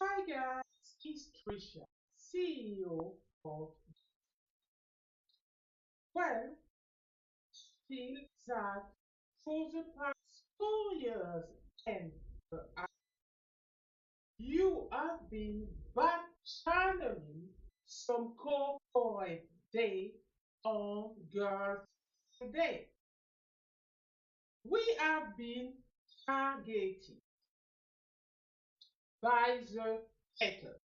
Hi guys, it's Trisha, CEO of Well, feel that for the past 4 years and you have been back channeling some corporate day on Girlfridayz. We have been targeted by the haters.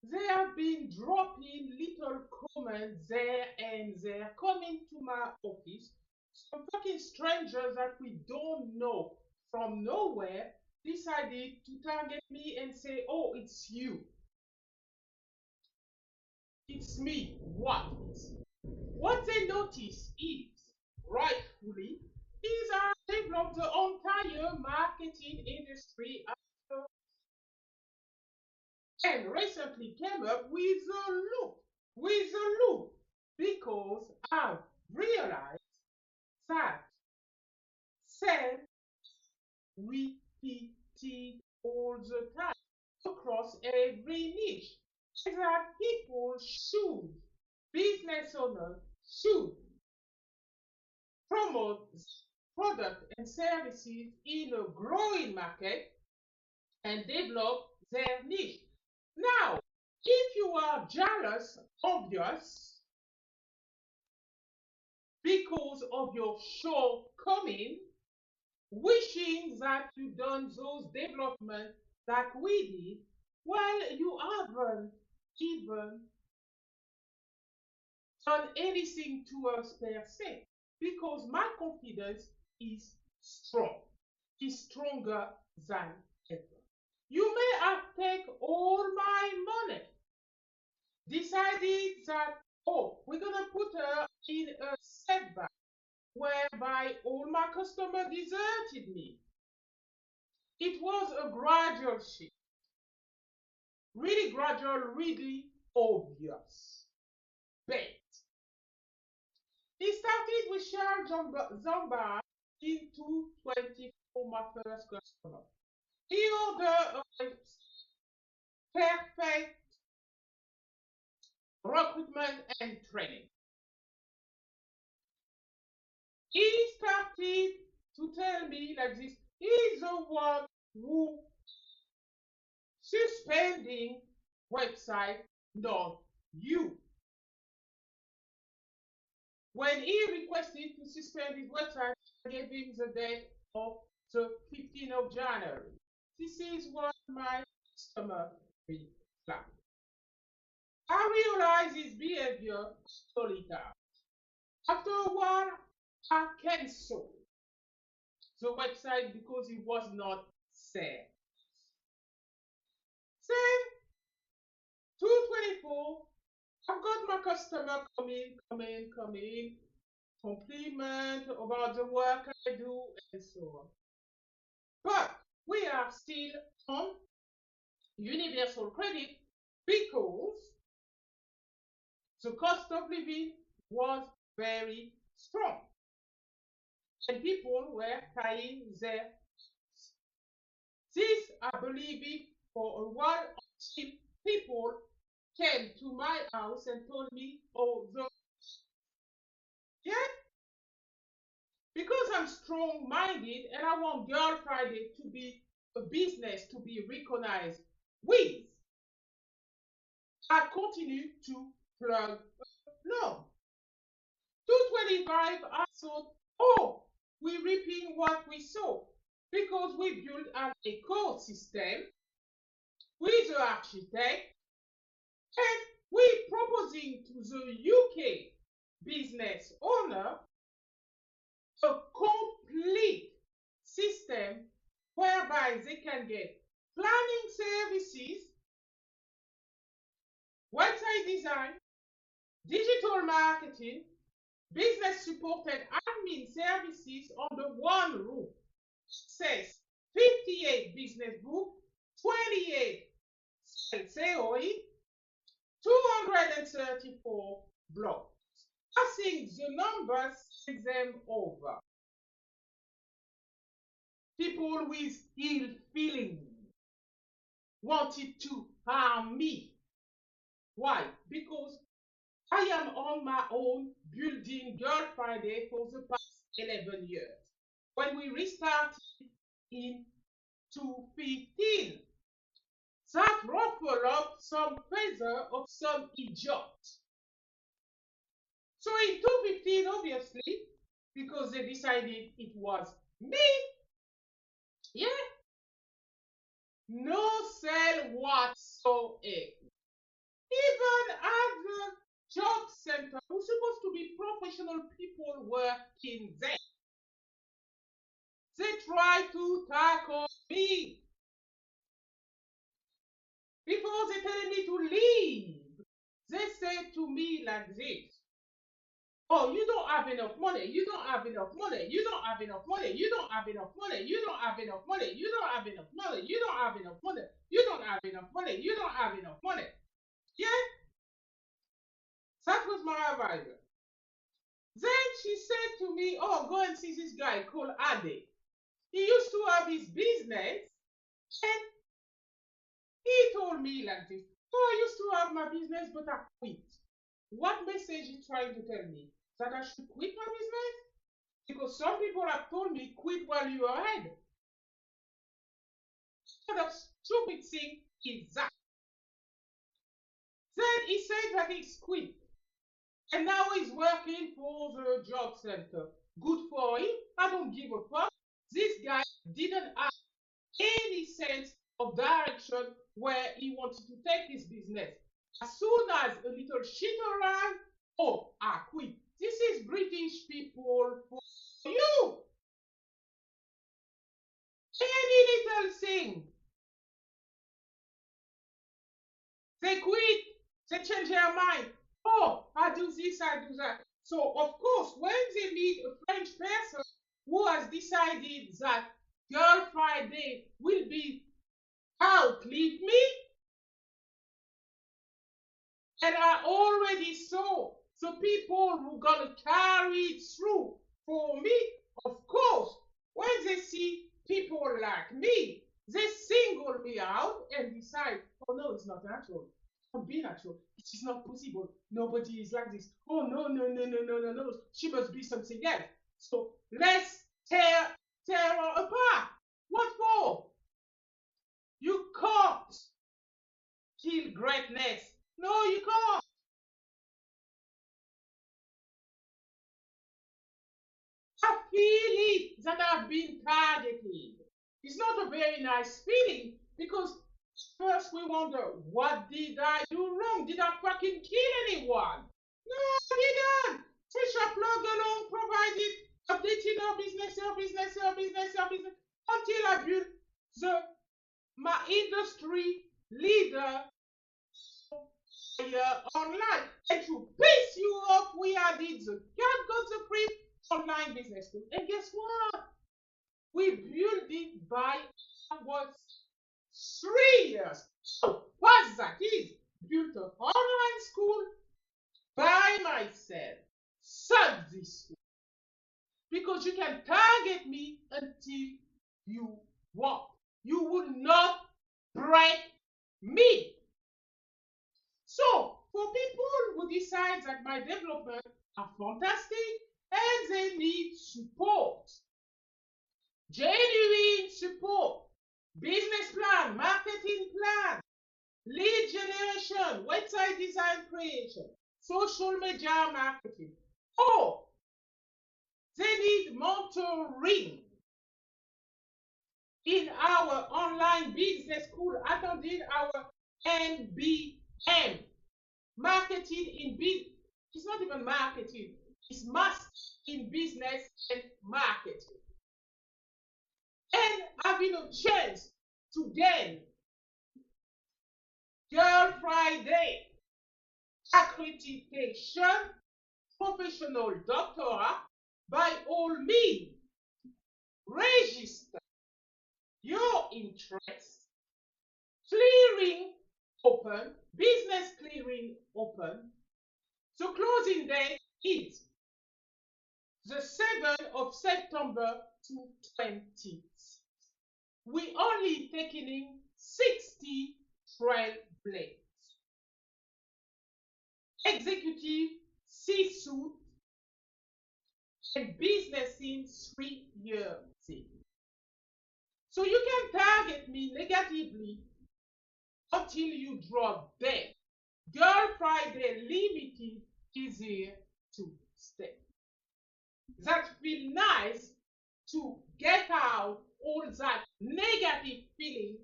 They have been dropping little comments there and there, coming to my office. Some fucking strangers that we don't know from nowhere decided to target me and say, "Oh, it's you. It's me." What? What they notice is, rightfully, is I developed the entire marketing industry after and recently came up with a loop, because I've realized that sales repeated all the time across every niche, that people should, business owners should promote product and services in a growing market and develop their niche. Now, if you are jealous, obvious, because of your shortcoming, wishing that you done those developments that we did, well, you haven't even done anything to us per se, because my confidence is strong, is stronger than ever. You may have taken all my money, decided that, oh, we're gonna put her in a setback whereby all my customers deserted me. It was a gradual shift, really gradual, really obvious. Bet. It started with Charles Zamba in 224, my first customer. He ordered a perfect recruitment and training. He started to tell me like this. He's the one who suspending website, not you. When he requested to suspend his website, I gave him the date of the 15th of January. This is what my customer replied. I realized his behavior solitaire. After a while, I canceled the website because it was not safe. Then 224, I've got my customer coming, compliment about the work I do, and so on. But we are still on universal credit because the cost of living was very strong and people were paying their. This, I believe it for a while until people came to my house and told me, oh, yeah, because I'm strong minded and I want Girlfridayz to be a business to be recognized with, I continue to plug no. 225, I thought, oh, we're reaping what we sow because we built an ecosystem with the architect and we're proposing to the UK business owner a complete system whereby they can get planning services, website design, digital marketing, business support and admin services under one roof. Says 58 business book, 28 theory, 234 blogs. I think the numbers take them over. People with ill feeling wanted to harm me. Why? Because I am on my own building Girl Friday for the past 11 years. When we restarted in 2015, that ruffled up some feather of some idiot. So in 2015, obviously, because they decided it was me, yeah, no sale whatsoever. Even at the job center, we're supposed to be professional people working there. They try to tackle me before they tell me to leave. They say to me like this: "Oh, you don't have enough money. You don't have enough money. You don't have enough money. You don't have enough money. You don't have enough money. You don't have enough money. You don't have enough money. You don't have enough money. You don't have enough money." Yeah, that was my advisor. Then she said to me, "Oh, go and see this guy called Ade. He used to have his business, and he told me like this: Oh, I used to have my business, but I quit." What message is trying to tell me? That I should quit my business? Because some people have told me quit while you are ahead. What a stupid thing is that? Then he said that he's quit. And now he's working for the job center. Good for him. I don't give a fuck. This guy didn't have any sense of direction where he wanted to take his business. As soon as a little shit arrived, oh, I quit. This is British people for you. Any little thing, they quit. They change their mind. Oh, I do this, I do that. So, of course, when they meet a French person who has decided that Girl Friday will be outlive me, and I already saw the people who gonna carry it through for me, of course, when they see people like me, they single me out and decide, oh no, it's not natural. It can't be natural. It is not possible. Nobody is like this. Oh no, no, no, no, no, no, no. She must be something else. So let's tear her apart. What for? You can't kill greatness. No, you can't. I feel it that I've been targeted. It's not a very nice feeling because first we wonder, what did I do wrong? Did I fucking kill anyone? No, I didn't. Trisha plugged along, provided, updating her business, her business, her business, her business, until I built the my industry leader online. And to piss you off, we added the cat got the free online business school. And guess what? We built it by our 3 years. So what that is? Built an online school by myself. Suck this school. Because you can target me until you want. You will not break me. So, for people who decide that my development are fantastic and they need support, genuine support, business plan, marketing plan, lead generation, website design creation, social media marketing, or they need mentoring in our online business school, attending our MBM. Marketing in business. It's not even marketing. It's master in business and marketing. And having a chance to gain Girl Friday accreditation, professional doctorate, by all means, register your interest. Clearing open, business clearing open. So closing date is the 7th of September 2020. We only taking in 60 trailblazers, executive, C-suite, and business in 3 years. So you can target me negatively until you drop dead. Girlfridayz Limited is here to stay. That feel nice to get out all that negative feeling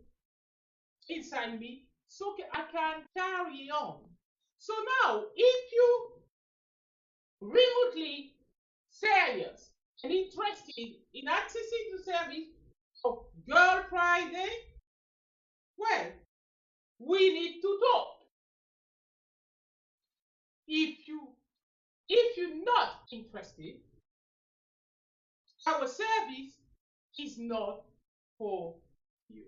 inside me so I can carry on. So now, if you remotely serious and interested in accessing the service of Girlfridayz, well, we need to talk. If you if you're not interested, our service is not for you.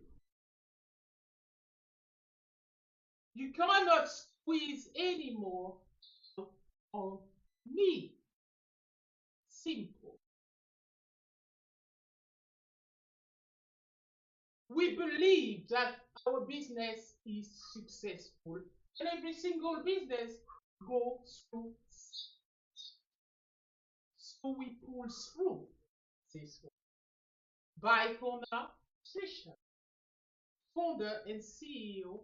You cannot squeeze anymore on me. Simple. We believe that our business is successful and every single business goes through. So we pull through this one. Bye for now, Trisha, founder and CEO.